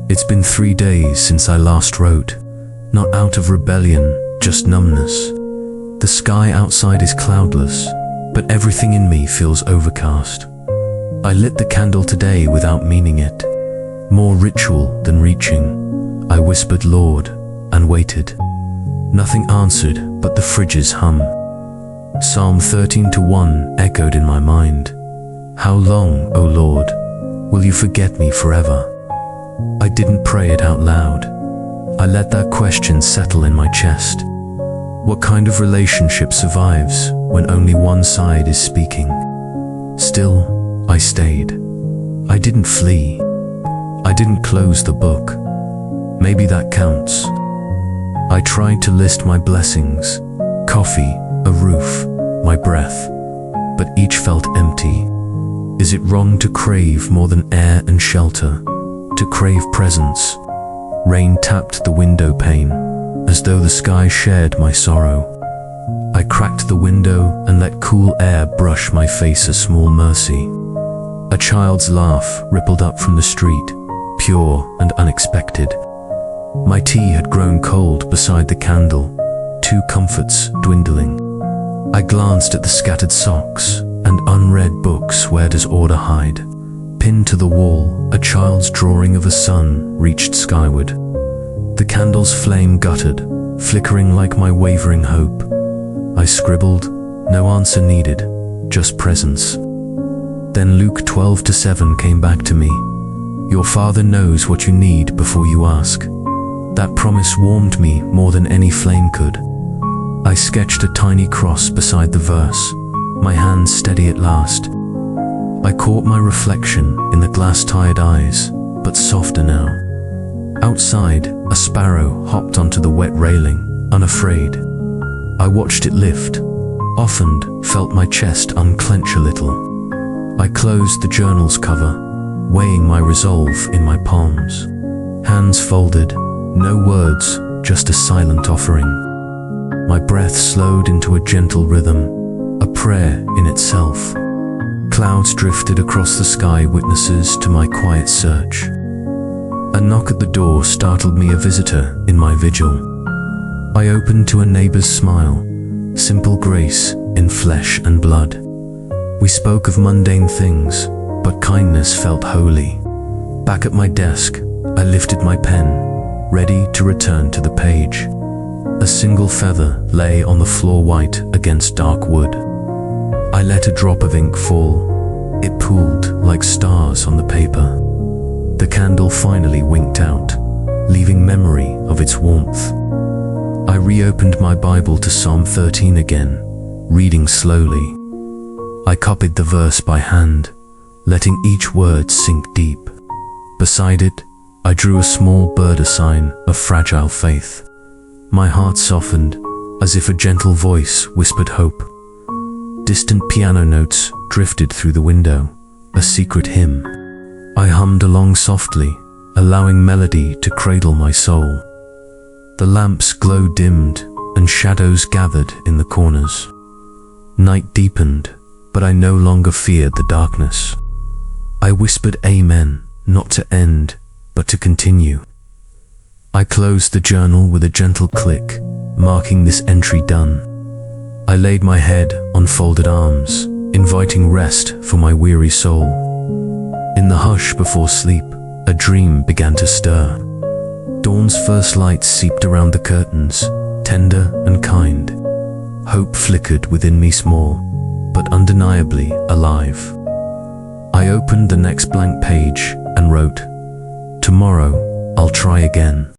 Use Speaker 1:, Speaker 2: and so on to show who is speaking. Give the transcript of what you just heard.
Speaker 1: It's been 3 days since I last wrote, not out of rebellion, just numbness. The sky outside is cloudless, but everything in me feels overcast. I lit the candle today without meaning it, more ritual than reaching. I whispered Lord and waited. Nothing answered but the fridge's hum. Psalm 13:1 echoed in my mind. How long, O Lord, will you forget me forever? I didn't pray it out loud. I let that question settle in my chest. What kind of relationship survives when only one side is speaking? Still, I stayed. I didn't flee. I didn't close the book. Maybe that counts. I tried to list my blessings, coffee, a roof, my breath, but each felt empty. Is it wrong to crave more than air and shelter? To crave presence? Rain tapped the window pane, as though the sky shared my sorrow. I cracked the window and let cool air brush my face, a small mercy. A child's laugh rippled up from the street, pure and unexpected. My tea had grown cold beside the candle, 2 comforts dwindling. I glanced at the scattered socks and unread books. Where does order hide? Pinned to the wall, a child's drawing of a sun reached skyward. The candle's flame guttered, flickering like my wavering hope. I scribbled, no answer needed, just presence. Then Luke 12:7 came back to me. Your Father knows what you need before you ask. That promise warmed me more than any flame could. I sketched a tiny cross beside the verse, my hands steady at last. I caught my reflection in the glass-tired eyes, but softer now. Outside, a sparrow hopped onto the wet railing, unafraid. I watched it lift, often felt my chest unclench a little. I closed the journal's cover, weighing my resolve in my palms. Hands folded, no words, just a silent offering. My breath slowed into a gentle rhythm, a prayer in itself. Clouds drifted across the sky, witnesses to my quiet search. A knock at the door startled me, a visitor in my vigil. I opened to a neighbor's smile, simple grace in flesh and blood. We spoke of mundane things, but kindness felt holy. Back at my desk, I lifted my pen, ready to return to the page. A single feather lay on the floor, white against dark wood. I let a drop of ink fall. It pooled like stars on the paper. The candle finally winked out, leaving memory of its warmth. I reopened my Bible to Psalm 13 again, reading slowly. I copied the verse by hand, letting each word sink deep. Beside it, I drew a small bird, a sign of fragile faith. My heart softened, as if a gentle voice whispered hope. Distant piano notes drifted through the window, a secret hymn. I hummed along softly, allowing melody to cradle my soul. The lamp's glow dimmed, and shadows gathered in the corners. Night deepened, but I no longer feared the darkness. I whispered amen, not to end, but to continue. I closed the journal with a gentle click, marking this entry done. I laid my head on folded arms, inviting rest for my weary soul. In the hush before sleep, a dream began to stir. Dawn's first light seeped around the curtains, tender and kind. Hope flickered within me, small, but undeniably alive. I opened the next blank page and wrote, tomorrow I'll try again.